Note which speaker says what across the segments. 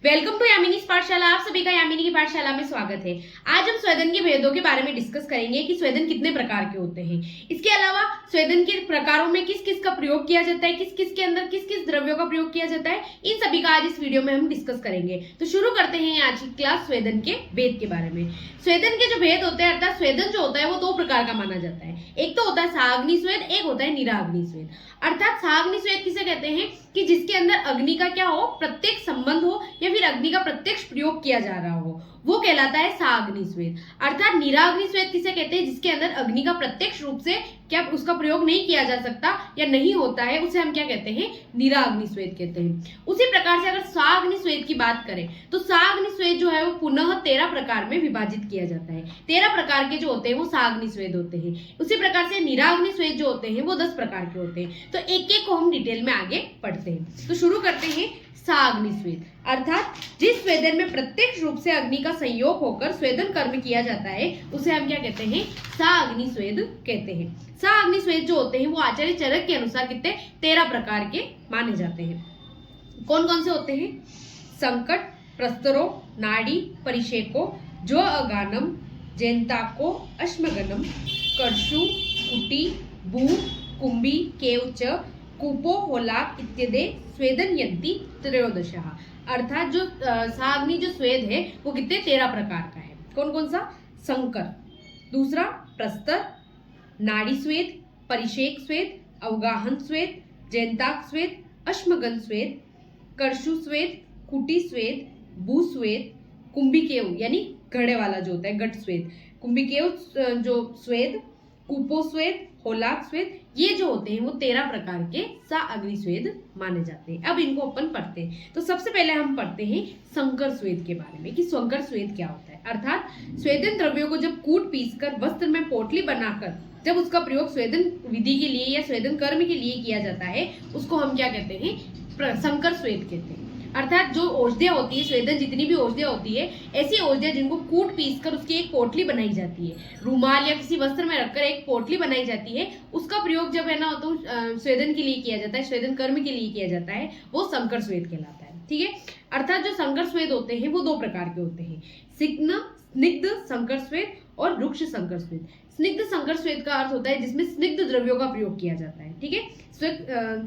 Speaker 1: Welcome to यामिनीज पाठशाला। आप सभी का यामिनी की पाठशाला में स्वागत है। आज हम स्वेदन के भेदों के बारे में डिस्कस करेंगे कि स्वेदन कितने प्रकार के होते हैं। इसके अलावा स्वेदन के प्रकारों में किस किस का प्रयोग किया जाता है, किस किस के अंदर किस किस द्रव्यों का प्रयोग किया जाता है, इन सभी का आज इस वीडियो में हम डिस्कस करेंगे। तो शुरू करते हैं आज की क्लास स्वेदन के भेद के बारे में। स्वेदन के जो भेद होते हैं अर्थात स्वेदन जो होता है वो दो प्रकार का माना जाता है। एक तो होता है सहाग्नि स्वेद, एक होता है निराग्नि स्वेद। अर्थात सहाग्नि स्वेद किसे कहते हैं कि जिसके अंदर अग्नि का क्या हो, प्रत्यक्ष संबंध हो या फिर अग्नि का प्रत्यक्ष प्रयोग किया जा रहा हो, वो कहलाता है सहाग्नि स्वेद। अर्थात निराग्नि स्वेद किसे कहते हैं जिसके अंदर अग्नि का प्रत्यक्ष रूप से क्या उसका प्रयोग नहीं किया जा सकता या नहीं होता है, उसे हम क्या कहते हैं, निराग्नि स्वेद कहते हैं। उसी प्रकार से अगर सहाग्नि स्वेद की बात करें तो सहाग्नि स्वेद जो है वो पुनः 13 प्रकार में विभाजित किया जाता है। 13 प्रकार के जो होते हैं वो सहाग्नि स्वेद होते हैं। उसी प्रकार से निराग्नि स्वेद जो होते हैं वो 10 प्रकार के होते हैं। तो एक एक को हम डिटेल में आगे पढ़ते हैं। तो शुरू करते हैं सहाग्नि स्वेद। अर्थात जिस स्वेदन में प्रत्यक्ष रूप से अग्नि का संयोग होकर स्वेदन कर्म किया जाता है उसे हम क्या कहते हैं, सहाग्नि स्वेद कहते हैं। सहाग्नि स्वेद जो होते हैं वो आचार्य चरक के अनुसार कितने 13 प्रकार के माने जाते हैं। कौन कौन से होते हैं? संकट, प्रस्तरो, नाड़ी, परिषेको, जो अगानम, जेंताको, अश्मगनम, कर्षु, कुटी, भू, कुंभी, केवच, कूपो, होलाक इत्यादि स्वेदनयन्ति त्रयोदशः। अर्थात जो सहाग्नि जो स्वेद है वो कितने 13 प्रकार का है। कौन कौन सा? संकर, दूसरा प्रस्तर, नाड़ी स्वेद, परिषेक स्वेद, अवगाहन स्वेद, जैंताक स्वेद, अश्मगन स्वेद, कर्षु स्वेद, कुटी स्वेद, भू स्वेद, कुंभिकेव यानी घड़े वाला जो होता है घट स्वेद, कुंभिकेव जो स्वेद, कूपो स्वेद, होलाक स्वेद, ये जो होते हैं वो 13 प्रकार के सहाग्नि स्वेद माने जाते हैं। अब इनको अपन पढ़ते हैं। तो सबसे पहले हम पढ़ते हैं संकर स्वेद के बारे में कि संकर स्वेद क्या होता है। अर्थात स्वेदन द्रव्यों को जब कूट पीसकर वस्त्र में पोटली बनाकर जब उसका प्रयोग स्वेदन विधि के लिए या स्वेदन कर्म के लिए किया जाता है उसको हम क्या कहते हैं, संकर स्वेद कहते हैं। अर्थात जो औषधियां होती है, स्वेदन जितनी भी औषधियां होती है, ऐसी औषधियां जिनको कूट पीसकर उसकी एक पोटली बनाई जाती है, रूमाल या किसी वस्त्र में रखकर एक पोटली बनाई जाती है, उसका प्रयोग जब है ना तो स्वेदन के लिए किया जाता है, स्वेदन कर्म के लिए किया जाता है, वो संकर स्वेद कहलाता है। ठीक है। अर्थात जो संकर स्वेद होते हैं वो दो प्रकार के होते हैं, स्निग्ध संकर स्वेद और रुक्ष संकर स्वेद। स्निग्ध संकर स्वेद का अर्थ होता है जिसमें स्निग्ध द्रव्यों का प्रयोग किया जाता है। ठीक है।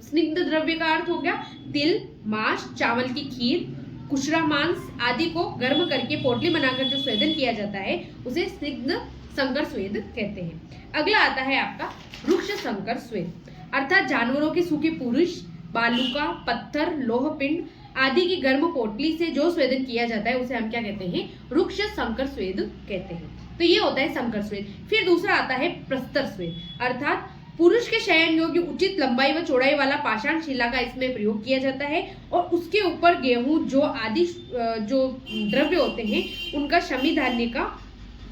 Speaker 1: स्निग्ध द्रव्य का अर्थ हो गया तिल, मांस, चावल की खीर, कुशरा मांस आदि को गर्म करके पोटली बनाकर जो स्वेदन किया जाता है उसे स्निग्ध संकर स्वेद कहते हैं। अगला आता है आपका रुक्ष संकर स्वेद। अर्थात जानवरों के सूखे पुरुष, बालूका, पत्थर, लोह पिंड आदि की गर्म पोटली से जो स्वेदन किया जाता है उसे हम क्या कहते हैं, रुक्ष संकर स्वेद कहते हैं। तो ये होता है संकर स्वेद। फिर दूसरा आता है प्रस्तर स्वेद। अर्थात पुरुष के शयन योग्य उचित लंबाई व चौड़ाई वाला पाषाण शिला का इसमें प्रयोग किया जाता है और उसके ऊपर गेहूं, जौ आदि जो द्रव्य होते हैं उनका शमी धान्य का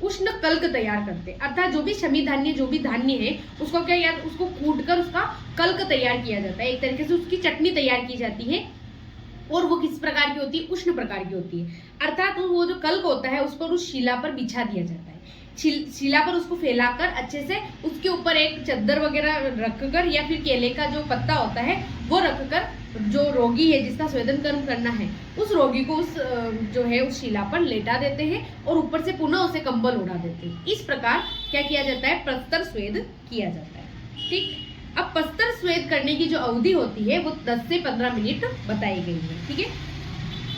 Speaker 1: उष्ण कल्क तैयार करते हैं। अर्थात जो भी शमी धान्य जो भी धान्य है उसको क्या याद, उसको कूटकर उसका कल्क तैयार किया जाता है, एक तरीके से उसकी चटनी तैयार की जाती है और वो किस प्रकार की होती है, उष्ण प्रकार की होती है। अर्थात वो जो कल्क होता है उस पर उस शिला पर बिछा दिया जाता है, शिला पर उसको फैलाकर अच्छे से उसके ऊपर एक चद्दर वगैरह रखकर या फिर केले का जो पत्ता होता है वो रखकर जो रोगी है जिसका स्वेदन कर्म करना है उस रोगी को उस जो है उस शिला पर लेटा देते हैं और ऊपर से पुनः उसे कंबल उड़ा देते हैं। इस प्रकार क्या किया जाता है, प्रस्तर स्वेद किया जाता है। ठीक। अब प्रस्तर स्वेद करने की जो अवधि होती है वो 10 से 15 मिनट बताई गई है। ठीक है।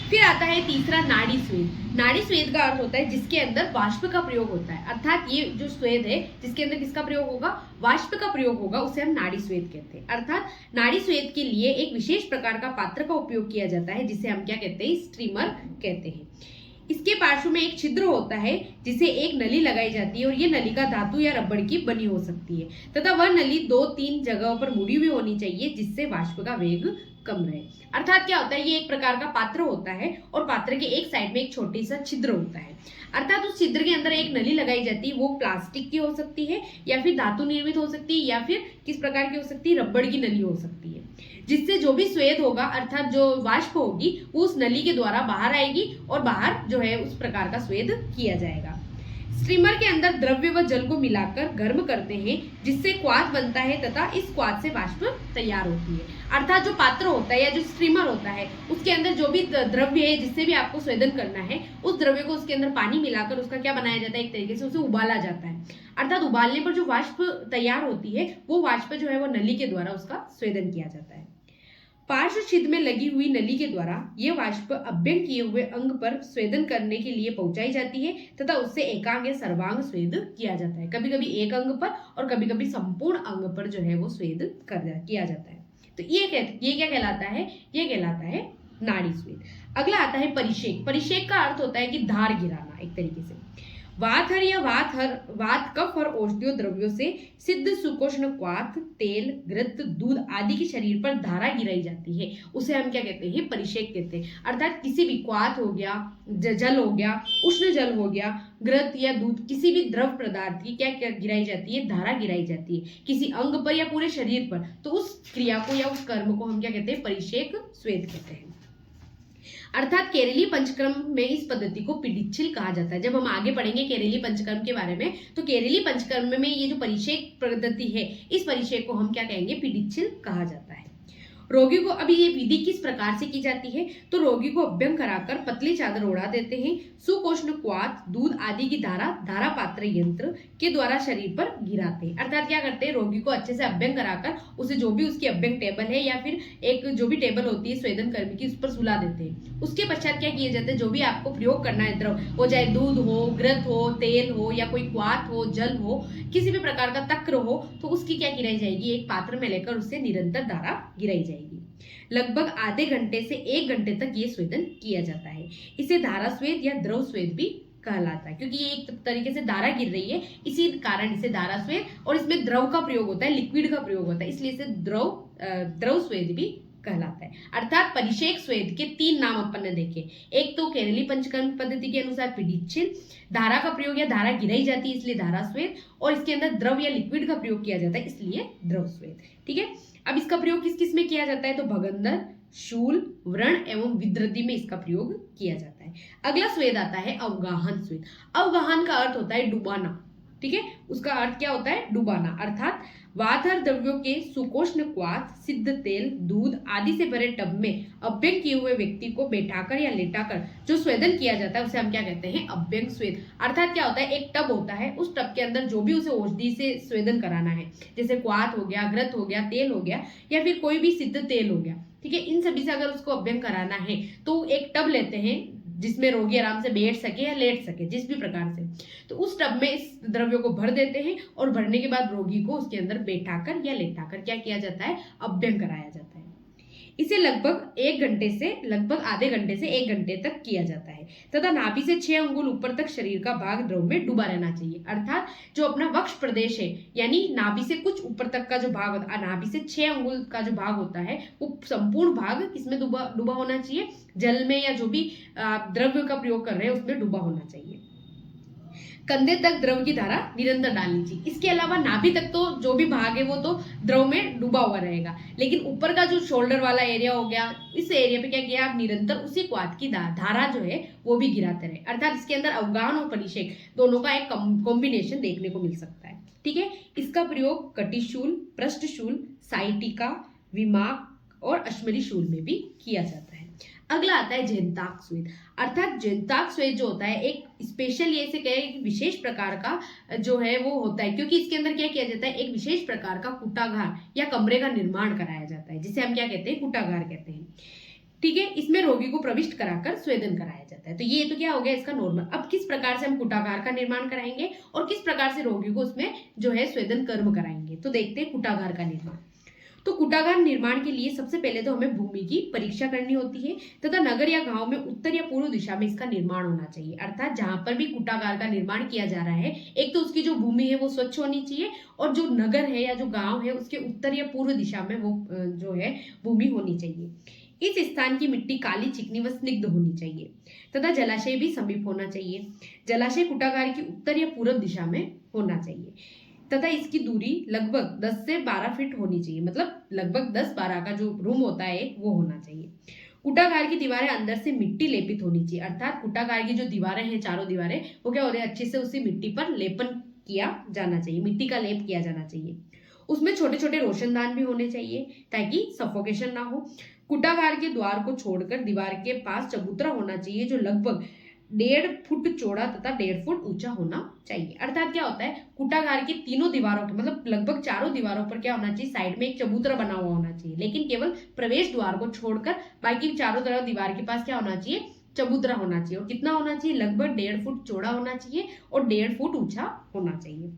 Speaker 1: फिर आता है तीसरा नाड़ी स्वेद। नाड़ी स्वेद का अर्थ होता है जिसके अंदर वाष्प का प्रयोग होता है। अर्थात ये जो स्वेद है जिसके अंदर किसका प्रयोग होगा, वाष्प का प्रयोग होगा, उसे हम नाड़ी स्वेद कहते हैं। अर्थात नाड़ी स्वेद के लिए एक विशेष प्रकार का पात्र का उपयोग किया जाता है जिसे हम क्या कहते हैं, स्ट्रीमर कहते हैं। इसके पार्श्व में एक छिद्र होता है जिसे एक नली लगाई जाती है और ये नलिका धातु या रबड़ की बनी हो सकती है तथा वह नली 2-3 जगहों पर मुड़ी हुई होनी चाहिए जिससे वाष्प का वेग कम रहे। अर्थात क्या होता है, ये एक प्रकार का पात्र होता है और पात्र के एक साइड में एक छोटी सा छिद्र होता है। अर्थात उस छिद्र के अंदर एक नली लगाई जाती है, वो प्लास्टिक की हो सकती है या फिर धातु निर्मित हो सकती है या फिर किस प्रकार की हो सकती है, रबड़ की नली हो सकती है, जिससे जो भी स्वेद होगा अर्थात जो वाष्प होगी वो उस नली के द्वारा बाहर आएगी और बाहर जो है उस प्रकार का स्वेद किया जाएगा। स्टीमर के अंदर द्रव्य व जल को मिलाकर गर्म करते हैं, जिससे क्वाथ बनता है तथा इस क्वाथ से वाष्प तैयार होती है। अर्थात जो पात्र होता है या जो स्टीमर होता है, उसके अंदर जो भी द्रव्य है जिससे भी आपको स्वेदन करना है, उस द्रव्य को उसके अंदर पानी मिलाकर उसका क्या बनाया जाता है, एक तरीके से उसे उबाला जाता है। अर्थात उबालने पर जो वाष्प तैयार होती है, वो वाष्प जो है वो नली के द्वारा उसका स्वेदन किया जाता है। पार्श्व छिद्र में लगी हुई नली के द्वारा यह वाष्प अभ्यंग किए हुए अंग पर स्वेदन करने के लिए पहुंचाई जाती है तथा उससे एकांग या सर्वांग स्वेद किया जाता है। कभी कभी एक अंग पर और कभी कभी संपूर्ण अंग पर जो है वो स्वेद किया जाता है। तो ये क्या कहलाता है, ये कहलाता है नाड़ी स्वेद। अगला आता है परिषेक। परिषेक का अर्थ होता है कि धार गिराना, एक तरीके से वातहर या वात कफ और औषधीय द्रव्यों से सिद्ध सुकोष्ण क्वाथ, तेल, घृत, दूध आदि के शरीर पर धारा गिराई जाती है, उसे हम क्या कहते हैं, परिषेक कहते हैं। अर्थात किसी भी क्वाथ हो गया, जल हो गया, उष्ण जल हो गया, घृत या दूध, किसी भी द्रव पदार्थ की क्या गिराई जाती है, धारा गिराई जाती है किसी अंग पर या पूरे शरीर पर, तो उस क्रिया को या उस कर्म को हम क्या कहते हैं, परिषेक स्वेद कहते हैं। अर्थात केरली पंचकर्म में इस पद्धति को पीडिच्छिल कहा जाता है। जब हम आगे पढ़ेंगे केरली पंचकर्म के बारे में, तो केरली पंचकर्म में ये जो परिषेक पद्धति है, इस परिषेक को हम क्या कहेंगे, पीडिच्छिल कहा जाता है। रोगी को, अभी ये विधि किस प्रकार से की जाती है, तो रोगी को अभ्यंग कराकर पतली चादर ओढ़ा देते हैं, सुकोष्ण क्वाथ, दूध आदि की धारा पात्र यंत्र के द्वारा शरीर पर गिराते हैं। अर्थात क्या करते हैं, रोगी को अच्छे से अभ्यंग कराकर उसे जो भी उसकी अभ्यंग टेबल है या फिर एक जो भी टेबल होती है स्वेदन कर्मी की, उस पर सुला देते हैं। उसके पश्चात क्या किए जाते हैं, जो भी आपको प्रयोग करना है द्रव, वो चाहे दूध हो, घृत हो, तेल हो या कोई क्वाथ हो, जल हो, किसी भी प्रकार का तक्र हो, तो उसकी क्या गिराई जाएगी, एक पात्र में लेकर उससे निरंतर धारा गिराई जाएगी। लगभग आधे घंटे से 1 घंटे तक ये स्वेदन किया जाता है। इसे धारा स्वेद या द्रव स्वेद भी कहलाता है, क्योंकि ये एक तरीके से धारा गिर रही है, इसी कारण इसे धारा स्वेद, और इसमें द्रव का प्रयोग होता है, लिक्विड का प्रयोग होता है, इसलिए इसे द्रव स्वेद भी कहलाता है। अर्थात परिषेक स्वेद के 3 नाम अपन ने देखे। एक तो केरली पंचकर्म पद्धति के अनुसार पीडिच्छिल, धारा का प्रयोग या धारा गिराई जाती है इसलिए धारा स्वेद, और इसके अंदर द्रव या लिक्विड का प्रयोग किया जाता है इसलिए द्रव स्वेद। ठीक है, अब इसका प्रयोग किस किस में किया जाता है, तो भगंदर, शूल, व्रण एवं विद्रति में इसका प्रयोग किया जाता है। अगला स्वेद आता है अवगाहन स्वेद। अवगाहन का अर्थ होता है डुबाना। ठीक है, उसका अर्थ क्या होता है, डुबाना। अर्थात वातहर द्रव्यों के सुकोष्ण क्वाथ, सिद्ध तेल, दूध आदि से भरे टब में अभ्यंग किए हुए व्यक्ति को बैठाकर या लेटाकर जो स्वेदन किया जाता है, उसे हम क्या कहते हैं, अभ्यंग स्वेद। अर्थात क्या होता है, एक टब होता है, उस टब के अंदर जो भी उसे औषधि से स्वेदन कराना है, जैसे क्वाथ हो गया, घृत हो गया, तेल हो गया या फिर कोई भी सिद्ध तेल हो गया, ठीक है, इन सभी से अगर उसको अभ्यंग कराना है तो एक टब लेते हैं जिसमें रोगी आराम से बैठ सके या लेट सके, जिस भी प्रकार से, तो उस टब में इस द्रव्य को भर देते हैं और भरने के बाद रोगी को उसके अंदर बैठाकर या लेटाकर क्या किया जाता है, अभ्यंग कराया जाता है। इसे लगभग आधे घंटे से 1 घंटे तक किया जाता है तथा नाभि से 6 अंगुल ऊपर तक शरीर का भाग द्रव में डूबा रहना चाहिए। अर्थात जो अपना वक्ष प्रदेश है, यानी नाभि से कुछ ऊपर तक का जो भाग होता है, नाभि से 6 अंगुल का जो भाग होता है, वो संपूर्ण भाग किसमें डूबा होना चाहिए, जल में, या जो भी द्रव्य का प्रयोग कर रहे हैं उसमें डूबा होना चाहिए। कंधे तक द्रव की धारा निरंतर डालनी चाहिए। इसके अलावा नाभि तक तो जो भी भाग है वो तो द्रव में डूबा हुआ रहेगा, लेकिन ऊपर का जो शोल्डर वाला एरिया हो गया, इस एरिया पे क्या किया, आप निरंतर उसी क्वाथ की धारा जो है वो भी गिराते रहे। अर्थात इसके अंदर अवगाहन और परिषेक दोनों का एक कॉम्बिनेशन देखने को मिल सकता है। ठीक है, इसका प्रयोग कटिशूल, पृष्ठशूल, साइटिका, विमाक और अश्मरी शूल में भी किया जाता है। अगला आता है जयंताक स्वेद। अर्थात जयंताक स्वेद जो होता है एक स्पेशल, ये से कहे विशेष प्रकार का जो है वो होता है, क्योंकि इसके अंदर क्या किया जाता है, एक विशेष प्रकार का कुटागार या कमरे का निर्माण कराया जाता है, जिसे हम क्या कहते हैं, कुटागार कहते हैं। ठीक है, इसमें रोगी को प्रविष्ट कराकर स्वेदन कराया जाता है। तो ये तो क्या हो गया इसका नॉर्मल। अब किस प्रकार से हम कुटागार का निर्माण कराएंगे और किस प्रकार से रोगी को उसमें जो है स्वेदन कर्म कराएंगे, तो देखते हैं कुटागार का निर्माण। तो कुटागार निर्माण के लिए सबसे पहले तो हमें भूमि की परीक्षा करनी होती है तथा नगर या गांव में उत्तर या पूर्व दिशा में इसका निर्माण होना चाहिए। अर्थात जहां पर भी कुटागार का निर्माण किया जा रहा है, एक तो उसकी जो भूमि है वो स्वच्छ होनी चाहिए, और जो नगर है या जो गांव है उसके उत्तर या पूर्व दिशा में वो जो है भूमि होनी चाहिए। इस स्थान की मिट्टी काली, चिकनी व स्निग्ध होनी चाहिए तथा जलाशय भी समीप होना चाहिए। जलाशय कुटागार की उत्तर या पूर्व दिशा में होना चाहिए तथा इसकी दूरी लगभग 10 से 12 फीट होनी चाहिए, मतलब लगभग 10-12 का जो रूम होता है वो होना चाहिए। कुटागार की दीवारें अंदर से मिट्टी लेपित होनी चाहिए, अर्थात कुटागार की जो दीवारें हैं, चारों दीवारें, वो क्या हो रही है, अच्छे से उसी मिट्टी पर लेपन किया जाना चाहिए, मिट्टी का लेप किया जाना चाहिए। उसमें छोटे छोटे रोशनदान भी होने चाहिए ताकि सफोकेशन ना हो। कुटागार के द्वार को छोड़कर दीवार के पास चबूतरा होना चाहिए जो लगभग 1.5 फुट चौड़ा तथा 1.5 फुट ऊंचा होना चाहिए। अर्थात क्या होता है, कुटागार की तीनों दीवारों के मतलब लगभग चारों दीवारों पर क्या होना चाहिए, साइड में एक चबूतरा बना हुआ होना चाहिए, लेकिन केवल प्रवेश द्वार को छोड़कर बाकी चारों तरफ दीवार के पास क्या होना चाहिए, चबूतरा होना चाहिए। और कितना होना चाहिए, लगभग 1.5 फुट चौड़ा होना चाहिए और 1.5 फुट ऊंचा होना चाहिए।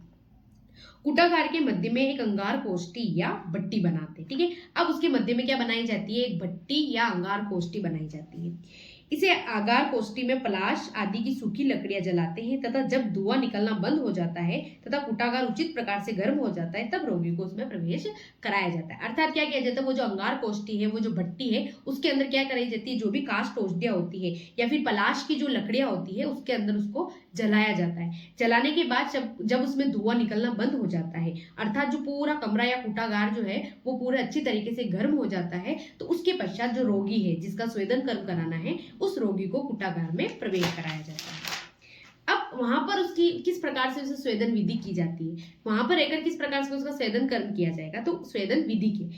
Speaker 1: कुटागार के मध्य में एक अंगार कोष्ठी या भट्टी बनाते हैं, ठीक है। अब उसके मध्य में क्या बनाई जाती है, एक भट्टी या अंगार कोष्ठी बनाई जाती है। इसे आगार कोष्ठी में पलाश आदि की सूखी लकड़ियां जलाते हैं तथा जब धुआं निकलना बंद हो जाता है तथा कुटागार उचित प्रकार से गर्म हो जाता है तब रोगी को उसमें प्रवेश कराया जाता है। अर्थात क्या किया जाता है, वो जो अंगार कोष्ठी है, वो जो भट्टी है, उसके अंदर क्या कराई जाती है, जो भी काष्ठ औषधियां होती है या फिर पलाश की जो लकड़ियां होती है उसके अंदर उसको जलाया जाता है। जलाने के बाद जब उसमें धुआं निकलना बंद हो जाता है, अर्थात जो पूरा कमरा या कुटागार जो है वो पूरा अच्छी तरीके से गर्म हो जाता है, तो उसके पश्चात जो रोगी है जिसका स्वेदन कर्म कराना है उस रोगी को कुटागार में प्रवेश कराया जाता है। अब वहां पर उसकी किस प्रकार से उसे स्वेदन विधि की जाती है, वहां पर रहकर किस प्रकार से उसका स्वेदन कर्म किया जाएगा, तो स्वेदन विधि की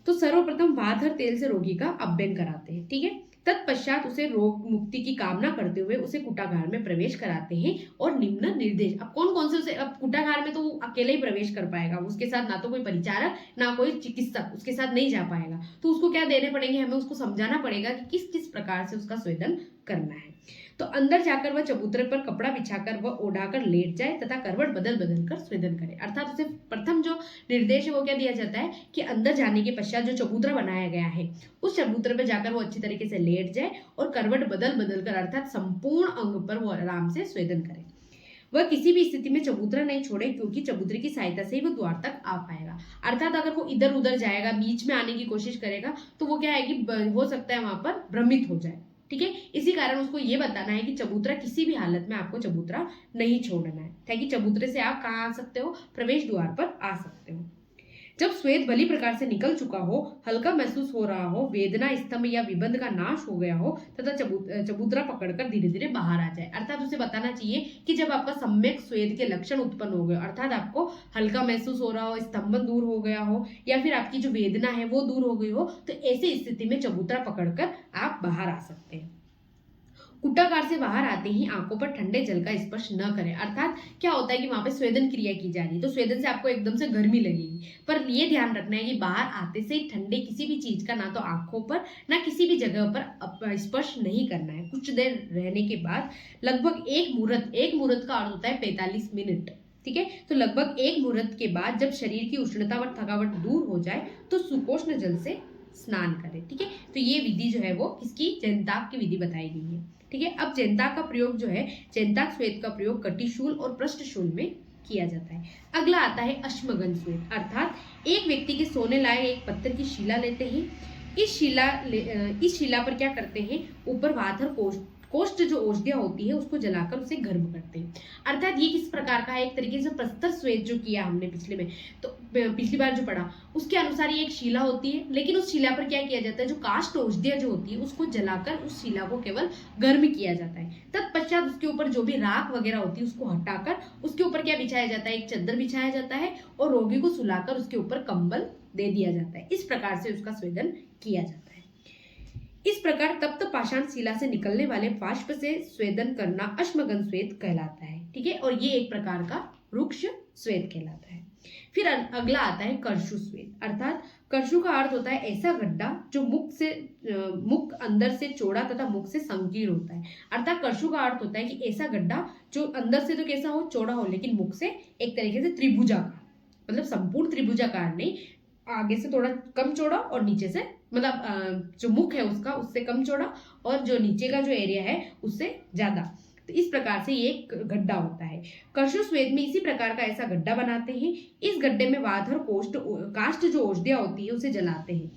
Speaker 1: तो सर्वप्रथम वाथर तेल से रोगी का अभ्यंग कराते हैं, ठीक है। तत्पश्चात उसे रोग मुक्ति की कामना करते हुए उसे कुटागार में प्रवेश कराते हैं और निम्न निर्देश। अब कौन कौन से उसे, अब कुटागार में तो वो अकेले ही प्रवेश कर पाएगा, उसके साथ ना तो कोई परिचारक ना कोई चिकित्सक उसके साथ नहीं जा पाएगा, तो उसको क्या देने पड़ेंगे, हमें उसको समझाना पड़ेगा कि किस किस प्रकार से उसका स्वेदन करना है। तो अंदर जाकर वह चबूतरे पर कपड़ा बिछाकर वह ओढ़ाकर लेट जाए तथा करवट बदल बदल कर स्वेदन करे। अर्थात उसे प्रथम जो निर्देश है वो क्या दिया जाता है कि अंदर जाने के पश्चात जो चबूतरा बनाया गया है उस चबूतरे पर जाकर वो अच्छी तरीके से लेट जाए और करवट बदल बदल कर अर्थात संपूर्ण अंग पर वो आराम से स्वेदन करे। वह किसी भी स्थिति में चबूतरा नहीं छोड़े क्योंकि चबूतरे की सहायता से ही वो द्वार तक आ पाएगा। अर्थात अगर वो इधर उधर जाएगा, बीच में आने की कोशिश करेगा, तो वो क्या है कि हो सकता है वहां पर भ्रमित हो जाए, ठीक है। इसी कारण उसको ये बताना है कि चबूतरा किसी भी हालत में आपको चबूतरा नहीं छोड़ना है, ताकि चबूतरे से आप कहाँ आ सकते हो, प्रवेश द्वार पर आ सकते हो। जब स्वेद भली प्रकार से निकल चुका हो, हल्का महसूस हो रहा हो, वेदना स्तंभ या विबंध का नाश हो गया हो तथा चबूतरा पकड़कर धीरे धीरे बाहर आ जाए। अर्थात उसे बताना चाहिए कि जब आपका सम्यक स्वेद के लक्षण उत्पन्न हो गए, अर्थात आपको हल्का महसूस हो रहा हो, स्तंभन दूर हो गया हो या फिर आपकी जो वेदना है वो दूर हो गई हो, तो ऐसी स्थिति में चबूतरा पकड़कर आप बाहर आ सकते हैं। कुटागार से बाहर आते ही आंखों पर ठंडे जल का स्पर्श न करें। अर्थात क्या होता है कि वहां पे स्वेदन क्रिया की जा रही है, तो स्वेदन से आपको एकदम से गर्मी लगेगी, पर ये ध्यान रखना है कि बाहर आते से ही ठंडे किसी भी चीज का ना तो आंखों पर ना किसी भी जगह पर स्पर्श नहीं करना है। कुछ देर रहने के बाद लगभग एक मुहूर्त का अर्थ होता है 45 मिनट, ठीक है। तो लगभग एक मुहूर्त के बाद जब शरीर की उष्णता व थकावट दूर हो जाए तो सुकोष्ण जल से स्नान करें, ठीक है। तो ये विधि जो है वो किसकी, जैंताक की विधि बताई गई है, ठीक है। अब जैंताक का प्रयोग जो है, जैंताक स्वेद का प्रयोग कटिशूल और पृष्ठशूल में किया जाता है। अगला आता है अश्मगन स्वेद, अर्थात एक व्यक्ति के सोने लायक एक पत्थर की शिला लेते हैं। इस शिला पर क्या करते हैं, ऊपर वाथर कोष्ठ जो औषधियां होती है उसको जलाकर उसे गर्म करते हैं। अर्थात ये किस प्रकार का है, एक तरीके से प्रस्तर स्वेद जो किया हमने पिछली बार जो पढ़ा उसके अनुसार ये एक शिला होती है, लेकिन उस शिला पर क्या किया जाता है, जो काष्ठ औषधियां जो होती है उसको जलाकर उस शिला को केवल गर्म किया जाता है। तत्पश्चात उसके ऊपर जो भी राख वगैरह होती है उसको हटाकर उसके ऊपर क्या बिछाया जाता है, एक चद्दर बिछाया जाता है और रोगी को सुलाकर उसके ऊपर कंबल दे दिया जाता है। इस प्रकार से उसका स्वेदन किया जाता है। इस प्रकार तप्त पाषाण शिला से निकलने वाले बाष्प से स्वेदन करना अश्मगन स्वेद कहलाता है, ठीक है। और ये एक प्रकार का रुक्ष स्वेद कहलाता है। फिर अगला आता है कर्षु स्वेद, अर्थात कर्षु का अर्थ होता है ऐसा गड्ढा जो मुख अंदर से चौड़ा तथा मुख से संकीर्ण होता है। अर्थात कर्षु का अर्थ होता है कि ऐसा गड्ढा जो अंदर से तो कैसा हो, चौड़ा हो, लेकिन मुख से एक तरीके से त्रिभुजाकार, मतलब संपूर्ण त्रिभुजाकार नहीं, आगे से थोड़ा कम चौड़ा और नीचे से मतलब जो मुख है उसका उससे कम चौड़ा और जो नीचे का जो एरिया है उससे ज्यादा। तो इस प्रकार से ये एक गड्ढा होता है। कर्षु स्वेद में इसी प्रकार का ऐसा गड्ढा बनाते हैं। इस गड्ढे में वाथर काष्ठ जो औषधियां होती है उसे जलाते हैं।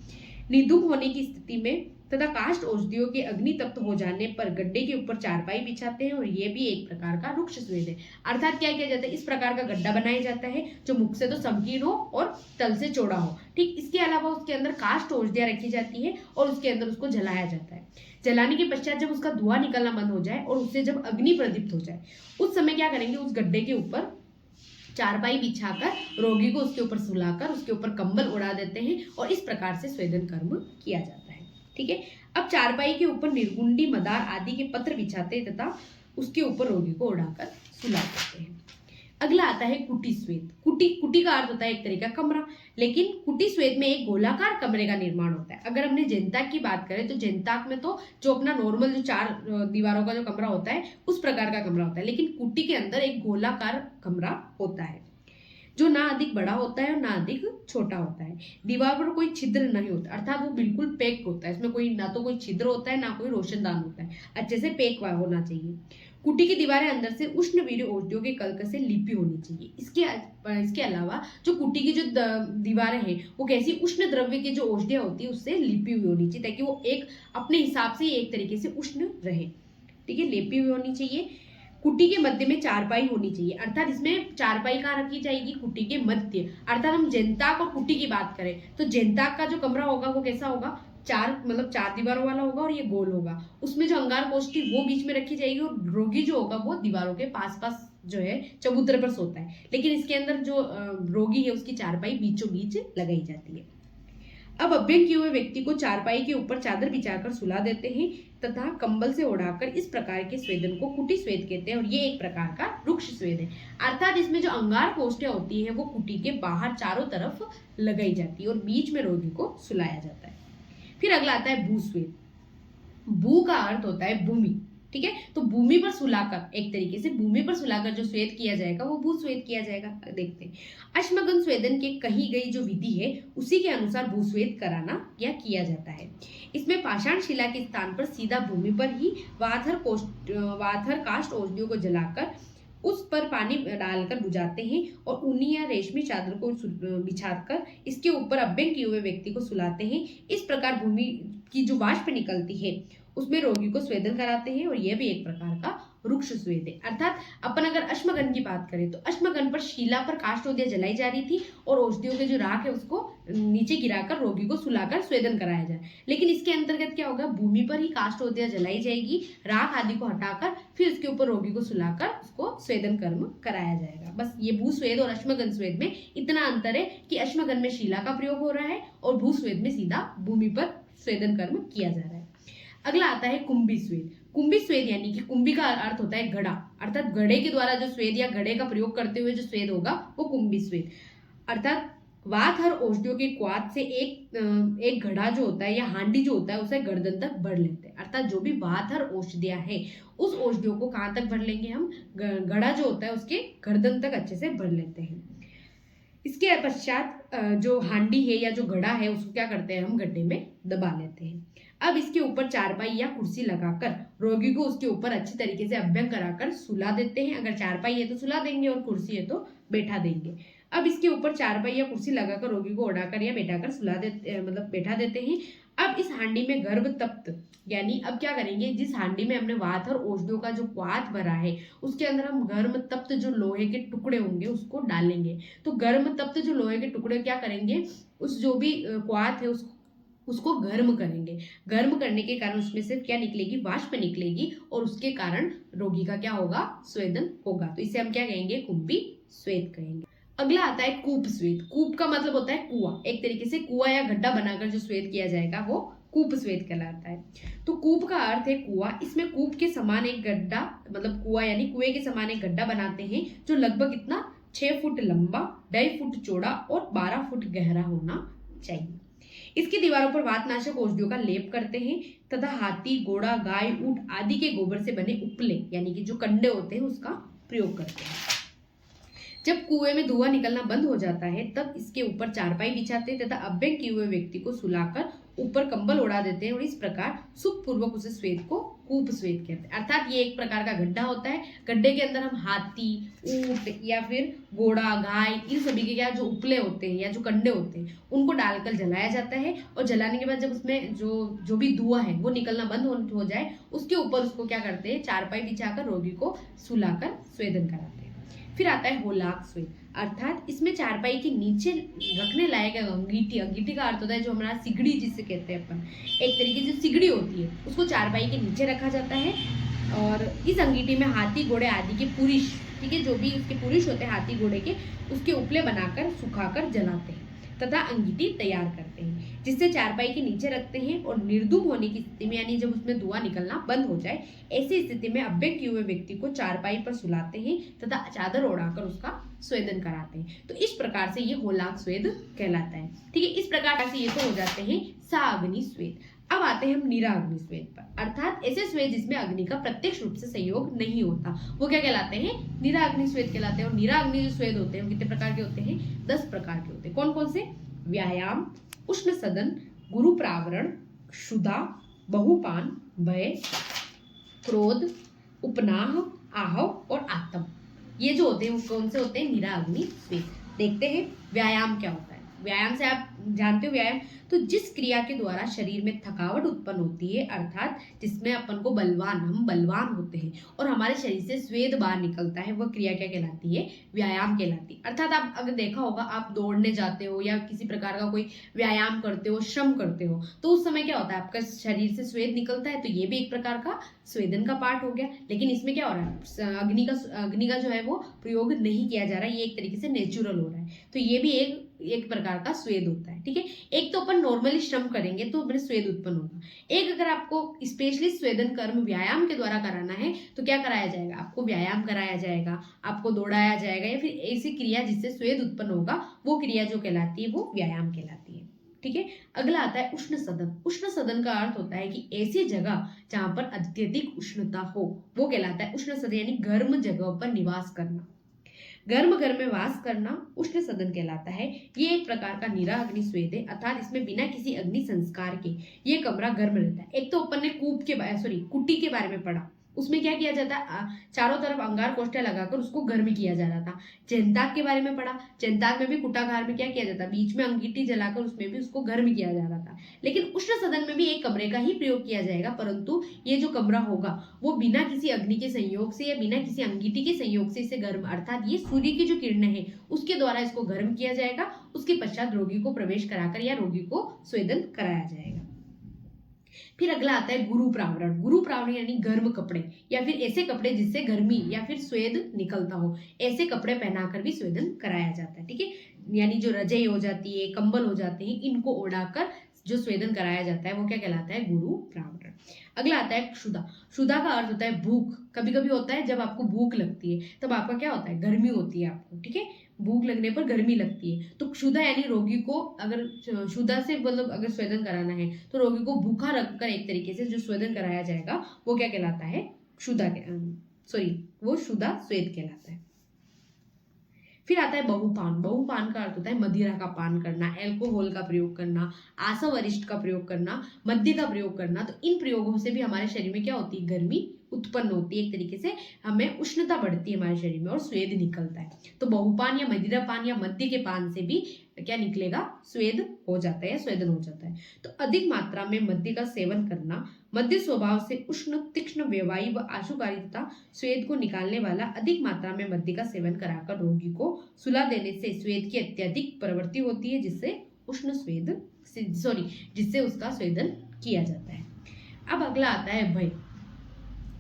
Speaker 1: निर्धूम होने की स्थिति में तथा काष्ठ औषधियों के अग्नि तप्त हो जाने पर गड्ढे के ऊपर चारपाई बिछाते हैं और यह भी एक प्रकार का रुक्ष स्वेद है। अर्थात क्या किया जाता है, इस प्रकार का गड्ढा बनाया जाता है जो मुख से तो संकीर्ण हो और तल से चौड़ा हो। ठीक, इसके अलावा उसके अंदर काष्ठ औषधियां रखी जाती है और उसके अंदर उसको जलाया जाता है। जलाने के पश्चात जब उसका धुआं निकलना बंद हो जाए और उससे जब अग्नि प्रदीप्त हो जाए, उस समय क्या करेंगे, उस गड्ढे के ऊपर चारपाई बिछाकर रोगी को उसके ऊपर सुलाकर उसके ऊपर कंबल उड़ा देते हैं और इस प्रकार से स्वेदन कर्म किया जाता है। ठीक है, अब चारपाई के ऊपर निर्गुंडी, मदार आदि के पत्र बिछाते हैं तथा उसके ऊपर रोगी को उड़ाकर सुला देते हैं। अगला आता है कुटी स्वेद। कुटी का अर्थ होता है एक तरह का कमरा, लेकिन कुटी स्वेद में एक गोलाकार कमरे का निर्माण होता है। अगर हमने जनताक की बात करें तो जनताक में तो जो अपना नॉर्मल जो 4 दीवारों का जो कमरा होता है उस प्रकार का कमरा होता है, लेकिन कुटी के अंदर एक गोलाकार कमरा होता है जो ना अधिक बड़ा होता है और ना अधिक छोटा होता है। दीवार पर कोई छिद्र नहीं होता, अर्थात वो बिल्कुल पैक होता है। इसमें कोई ना तो कोई छिद्र होता है ना कोई रोशनदान होता है, अच्छे से पैक होना चाहिए। कुटी की दीवारें अंदर से उष्णवीर्य औषधियों के कल्क से लिपी होनी चाहिए। इसके अलावा जो कुटी की जो दीवारें हैं वो कैसी उष्ण द्रव्य की जो औषधियां होती है उससे लिपी हुई होनी चाहिए, ताकि वो एक अपने हिसाब से एक तरीके से उष्ण रहे। ठीक है, लिपी हुई होनी चाहिए। कुटी के मध्य में चारपाई होनी चाहिए, अर्थात इसमें चारपाई कहाँ रखी जाएगी, कुटी के मध्य। अर्थात हम जनताक और कुटी की बात करें तो जनताक का जो कमरा होगा वो कैसा होगा, 4 दीवारों वाला होगा और ये गोल होगा। उसमें जो अंगार कोष्ठी वो बीच में रखी जाएगी और रोगी जो होगा वो दीवारों के पास जो है चबूतरे पर सोता है। लेकिन इसके अंदर जो रोगी है उसकी चारपाई बीचों बीच लगाई जाती है। अब अभ्यंग किए हुए व्यक्ति को चारपाई के ऊपर चादर बिछाकर सुला देते हैं तथा कंबल से ओढ़ाकर इस प्रकार के स्वेदन को कुटी स्वेद कहते हैं और ये एक प्रकार का रुक्ष स्वेद है। अर्थात इसमें जो अंगार कोष्ठियां होती है वो कुटी के बाहर चारों तरफ लगाई जाती है और बीच में रोगी को सुलाया जाता है। फिर अगला आता है भूस्वेद। भू का अर्थ होता है भूमि। ठीक है, तो भूमि पर सुलाकर, एक तरीके से भूमि पर सुलाकर जो स्वेद किया जाएगा वो भूस्वेद किया जाएगा। देखते हैं, अश्मगन स्वेदन के कही गई जो विधि है उसी के अनुसार भूस्वेद कराना या किया जाता है। इसमें पाषाण शिला के स्थान पर सीधा भूमि पर ही वाथर काष्ठ औषधियों को जलाकर उस पर पानी डालकर बुझाते हैं और ऊनी या रेशमी चादर को बिछाकर इसके ऊपर अभ्यंग किए हुए व्यक्ति को सुलाते हैं। इस प्रकार भूमि की जो वाष्प निकलती है उसमें रोगी को स्वेदन कराते हैं और यह भी एक प्रकार का रुक्ष स्वेद है। अर्थात अपन अगर अश्मगन की बात करें तो अश्मगन पर शिला पर काष्ठ औषधियां जलाई जा रही थी और औषधियों के जो राख है उसको नीचे गिराकर रोगी को सुलाकर स्वेदन कराया जाए। लेकिन इसके अंतर्गत क्या होगा, भूमि पर ही काष्ठ औषधियां जलाई जाएगी, राख आदि को हटाकर फिर उसके ऊपर रोगी को सुलाकर उसको स्वेदन कर्म कराया जाएगा। बस ये भूस्वेद और अश्मगन स्वेद में इतना अंतर है कि अश्मगन में शिला का प्रयोग हो रहा है और भूस्वेद में सीधा भूमि पर स्वेदन कर्म किया जा रहा है। अगला आता है कुंभी स्वेद। कुंभी स्वेद यानी कि कुंभी का अर्थ होता है घड़ा, अर्थात घड़े के द्वारा जो स्वेद या घड़े का प्रयोग करते हुए जो स्वेद होगा वो कुंभी स्वेद। अर्थात वाथर औषधियों के क्वाथ से एक घड़ा जो होता है या हांडी जो होता है उसे गर्दन तक भर लेते हैं। अर्थात जो भी वाथर औषधियां है उस औषधियों को कहाँ तक भर लेंगे हम, घड़ा जो होता है उसके गर्दन तक अच्छे से भर लेते हैं। इसके पश्चात जो हांडी है या जो घड़ा है उसको क्या करते हैं, हम गड्ढे में दबा लेते हैं। अब इसके ऊपर चारपाई या कुर्सी लगाकर रोगी को उसके ऊपर अच्छी तरीके से अभ्यंग कराकर सुला देते हैं। अगर चारपाई है तो सुला देंगे और कुर्सी है तो बैठा देंगे। अब इसके ऊपर चारपाई या कुर्सी लगाकर रोगी को ओढ़ाकर या बैठाकर बैठा देते हैं। अब इस हांडी में गर्भ तप्त, यानी अब क्या करेंगे, जिस हांडी में हमने वात और औषधियों का जो क्वाथ भरा है उसके अंदर हम गर्म तप्त जो लोहे के टुकड़े होंगे उसको डालेंगे। तो गर्म तप्त जो लोहे के टुकड़े क्या करेंगे, उस जो भी क्वाथ है उसको गर्म करेंगे। गर्म करने के कारण उसमें से क्या निकलेगी, वाष्प निकलेगी और उसके कारण रोगी का क्या होगा, स्वेदन होगा। तो इसे हम क्या कहेंगे, कुंभी स्वेद कहेंगे। अगला आता है कूप स्वेद। कूप का मतलब होता है कुआं, एक तरीके से कुआं या गड्ढा बनाकर जो स्वेद किया जाएगा वो कूप स्वेद कहलाता है। तो कूप का अर्थ है कुआं। इसमें कूप के समान एक गड्ढा, मतलब कुआं यानी कुएं के समान एक गड्ढा बनाते हैं जो लगभग इतना 6 फुट लंबा, 2.5 फुट चौड़ा और 12 फुट गहरा होना चाहिए। इसकी दीवारों पर वातनाशक औषधियों का लेप करते हैं तथा हाथी, घोड़ा, गाय, ऊंट आदि के गोबर से बने उपले यानी कि जो कंडे होते हैं उसका प्रयोग करते हैं। जब कुएं में धुआं निकलना बंद हो जाता है तब इसके ऊपर चारपाई बिछाते हैं तथा अभ्यंग किए हुए व्यक्ति को सुलाकर ऊपर कंबल उड़ा देते हैं और इस प्रकार सुखपूर्वक उसे स्वेद को कूप स्वेद कहते हैं। अर्थात ये एक प्रकार का गड्ढा होता है, गड्ढे के अंदर हम हाथी, ऊंट या फिर घोड़ा, गाय, इन सभी के क्या जो उपले होते हैं या जो कंडे होते हैं उनको डालकर जलाया जाता है, और जलाने के बाद जब उसमें जो भी धुआं है वो निकलना बंद हो जाए, उसके ऊपर उसको क्या करते हैं, चारपाई बिछाकर रोगी को सुलाकर स्वेदन कराते हैं। फिर आता है होलाक स्वेद, अर्थात इसमें चारपाई के नीचे रखने लायक अंगीठी, अंगीठी का अर्थ होता है जो हमारा सिगड़ी जिसे कहते हैं अपन, एक तरीके से सिगड़ी होती है, उसको चारपाई के नीचे रखा जाता है। और इस अंगीठी में हाथी, घोड़े आदि के पुरुष, ठीक है, जो भी उसके पुरुष होते हैं हाथी घोड़े के, उसके उपले बनाकर सुखाकर जलाते हैं तथा अंगीठी तैयार करते हैं, जिससे चारपाई के नीचे रखते हैं। और निर्धूम होने की स्थिति में, यानी जब उसमें धुआं निकलना बंद हो जाए, ऐसी स्थिति में अभ्यंग किए हुए व्यक्ति को चारपाई पर सुलाते हैं तथा चादर ओढ़ाकर उसका स्वेदन कराते हैं। तो इस प्रकार से ये होलाक स्वेद कहलाता है। ठीक है, इस प्रकार से ये तो हो जाते हैं साअग्नि स्वेद। अब आते हैं हम निराग्नि स्वेद पर, अर्थात ऐसे स्वेद जिसमें अग्नि का प्रत्यक्ष रूप से सहयोग नहीं होता, वो क्या कहलाते हैं, निराग्नि स्वेद कहलाते हैं। और निराग्नि जो स्वेद होते हैं वो कितने प्रकार के होते हैं, 10 प्रकार के होते हैं। कौन कौन से, व्यायाम, उष्ण सदन, गुरु प्रावरण, क्षुधा, बहुपान, भय, क्रोध, उपनाह, आहव और आत्म, ये जो होते हैं वो कौन से होते हैं, निराग्नि स्वेद। देखते हैं व्यायाम क्या होता है। व्यायाम से आप जानते हो, व्यायाम तो जिस क्रिया के द्वारा शरीर में थकावट उत्पन्न होती है, अर्थात जिसमें अपन को हम बलवान होते हैं और हमारे शरीर से स्वेद बाहर निकलता है, वह क्रिया क्या कहलाती है, व्यायाम कहलाती है। अर्थात आप अगर देखा होगा, आप दौड़ने जाते हो या किसी प्रकार का कोई व्यायाम करते हो, श्रम करते हो, तो उस समय क्या होता है, आपका शरीर से स्वेद निकलता है, तो ये भी एक प्रकार का स्वेदन का पार्ट हो गया। लेकिन इसमें क्या हो रहा है, अग्नि का जो है वो प्रयोग नहीं किया जा रहा है, ये एक तरीके से नेचुरल हो रहा है, तो ये भी एक प्रकार का स्वेद होता है। ठीक है, एक तो अपन नॉर्मली श्रम करेंगे तो अपने स्वेद उत्पन्न होगा, एक अगर आपको स्पेशली स्वेदन कर्म व्यायाम के द्वारा कराना है तो क्या कराया जाएगा, आपको व्यायाम कराया जाएगा, आपको दौड़ाया जाएगा, या फिर ऐसी क्रिया जिससे स्वेद उत्पन्न होगा, वो क्रिया जो कहलाती है वो व्यायाम कहलाती है। ठीक है, अगला आता है उष्ण सदन। उष्ण सदन का अर्थ होता है कि ऐसी जगह जहां पर अत्यधिक उष्णता हो, वो कहलाता है उष्ण सदन, यानी गर्म जगह पर निवास करना, गर्म घर में वास करना उष्ण सदन कहलाता है। ये एक प्रकार का निराग्नि स्वेद है, अर्थात इसमें बिना किसी अग्नि संस्कार के ये कमरा गर्म रहता है। एक तो अपन ने कुटी के बारे में पढ़ा, उसमें क्या किया जाता है, चारों तरफ अंगार कोष्ठा लगाकर उसको गर्म किया जा रहा था। चेंताक के बारे में पढ़ा, चेंताक में भी कुटागार में क्या किया जाता, बीच में अंगीठी जलाकर उसमें भी उसको गर्म किया जा रहा था। लेकिन उष्ण सदन में भी एक कमरे का ही प्रयोग किया जाएगा, परंतु ये जो कमरा होगा वो बिना किसी अग्नि के संयोग से या बिना किसी अंगीठी के संयोग से इसे गर्म, अर्थात ये सूर्य की जो किरणें हैं उसके द्वारा इसको गर्म किया जाएगा। उसके पश्चात रोगी को प्रवेश कराकर या रोगी को स्वेदन कराया जाएगा। फिर अगला आता है गुरु प्रावरण। गुरु प्रावरण यानी गर्म कपड़े या फिर ऐसे कपड़े जिससे गर्मी या फिर स्वेद निकलता हो, ऐसे कपड़े पहनाकर भी स्वेदन कराया जाता है। ठीक है, यानी जो रजाई हो जाती है, कंबल हो जाते हैं, इनको ओढ़ाकर जो स्वेदन कराया जाता है वो क्या कहलाता है, गुरु प्रावरण। अगला आता है क्षुधा। क्षुधा का अर्थ होता है भूख। कभी कभी होता है जब आपको भूख लगती है तब आपका क्या होता है, गर्मी होती है आपको। ठीक है, भूख लगने पर गर्मी लगती है, तो क्षुधा यानी रोगी को अगर क्षुधा से मतलब अगर स्वेदन कराना है तो रोगी को भूखा रखकर एक तरीके से जो स्वेदन कराया जाएगा वो क्या कहलाता है, वो क्षुधा स्वेद कहलाता है। फिर आता है बहुपान। बहुपान का अर्थ होता है मदिरा का पान करना, एल्कोहल का प्रयोग करना, आसव वरिष्ठ का प्रयोग करना, मद्य का प्रयोग करना। तो इन प्रयोगों से भी हमारे शरीर में क्या होती है, गर्मी उत्पन्न होती है, एक तरीके से हमें उष्णता बढ़ती है हमारे शरीर में और स्वेद निकलता है। तो बहुपान या मदिरा पान या मद्य के पान से भी क्या निकलेगा, स्वेद हो जाता है, स्वेदन हो जाता है। तो अधिक मात्रा में मद्य का सेवन करना, मद्य स्वभाव से उष्ण, तीक्ष्ण, व्यवायी व आशुकारी तथा स्वेद को निकालने वाला, अधिक मात्रा में मद्य का सेवन कराकर रोगी को सुला देने से स्वेद की अत्यधिक प्रवृत्ति होती है, जिससे उसका स्वेदन किया जाता है। अब अगला आता है भय।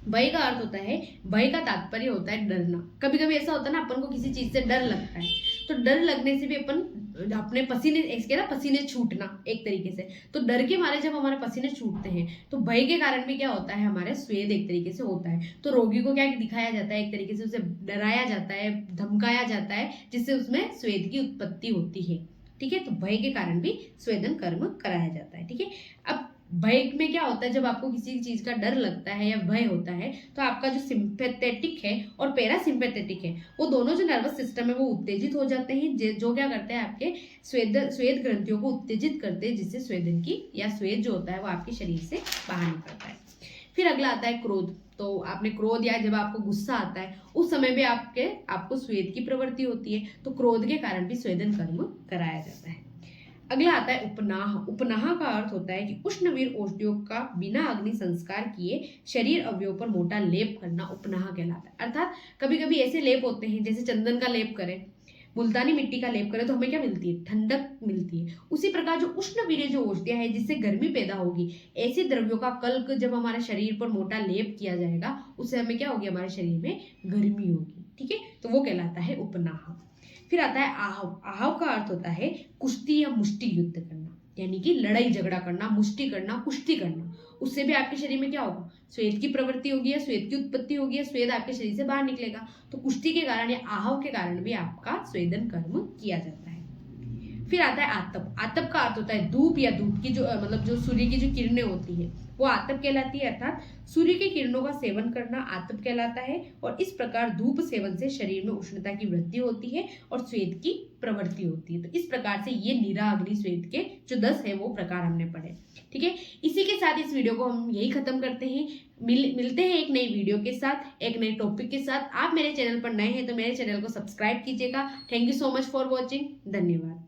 Speaker 1: भय का अर्थ होता है, भय का तात्पर्य होता है डरना। कभी कभी ऐसा होता है ना, अपन को किसी चीज से डर लगता है, तो डर लगने से भी अपन अपने पसीने छूटना एक तरीके से, तो डर के मारे जब हमारे पसीने छूटते हैं तो भय के कारण भी क्या होता है, हमारे स्वेद एक तरीके से होता है। तो रोगी को क्या दिखाया जाता है, एक तरीके से उसे डराया जाता है, धमकाया जाता है, जिससे उसमें स्वेद की उत्पत्ति होती है। ठीक है, तो भय के कारण भी स्वेदन कर्म कराया जाता है। ठीक है, अब भय में क्या होता है, जब आपको किसी चीज का डर लगता है या भय होता है तो आपका जो सिंपैथेटिक है और पैरासिम्पैथेटिक है, वो दोनों जो नर्वस सिस्टम है वो उत्तेजित हो जाते हैं, जो क्या करते हैं, आपके स्वेद ग्रंथियों को उत्तेजित करते हैं, जिससे स्वेदन की या स्वेद जो होता है वो आपके शरीर से बाहर निकलता है। फिर अगला आता है क्रोध। तो आपने क्रोध या जब आपको गुस्सा आता है उस समय भी आपको स्वेद की प्रवृत्ति होती है, तो क्रोध के कारण भी स्वेदन कर्म कराया जाता है। अगला आता है उपनाह। उपनाह का अर्थ होता है कि उष्णवीर औषधियों का बिना अग्नि संस्कार किए शरीर अवयव पर मोटा लेप करना उपनाह कहलाता है। अर्थात कभी कभी ऐसे लेप होते हैं, जैसे चंदन का लेप करें, मुल्तानी मिट्टी का लेप करें, तो हमें क्या मिलती है? ठंडक मिलती है। उसी प्रकार जो उष्णवीर्य जो औषधियां हैं जिससे गर्मी पैदा होगी, ऐसे द्रव्यों का कल्क जब हमारे शरीर पर मोटा लेप किया जाएगा, उससे हमें क्या होगी? हमारे शरीर में गर्मी होगी। ठीक है, तो वो कहलाता है उपनाह। फिर आता है आहव। आहव का अर्थ होता है कुश्ती या मुष्टि युद्ध करना, यानी कि लड़ाई झगड़ा करना, मुष्टि करना, कुश्ती करना। उससे भी आपके शरीर में क्या होगा? स्वेद की प्रवृत्ति होगी या स्वेद की उत्पत्ति होगी या स्वेद आपके शरीर से बाहर निकलेगा। तो कुश्ती के कारण या आहव के कारण भी आपका स्वेदन कर्म किया जाता है। फिर आता है आतप। आतप का अर्थ होता है धूप या धूप की जो मतलब जो सूर्य की जो किरणें होती है वो आतप कहलाती है। अर्थात सूर्य की किरणों का सेवन करना आतप कहलाता है। और इस प्रकार धूप सेवन से शरीर में उष्णता की वृद्धि होती है और स्वेद की प्रवृत्ति होती है। तो इस प्रकार से ये निराग्नि स्वेद के जो 10 है वो प्रकार हमने पढ़े। ठीक है, इसी के साथ इस वीडियो को हम यही खत्म करते हैं। मिलते हैं एक नई वीडियो के साथ, एक नए टॉपिक के साथ। आप मेरे चैनल पर नए हैं तो मेरे चैनल को सब्सक्राइब कीजिएगा। Thank you so much for watching. धन्यवाद।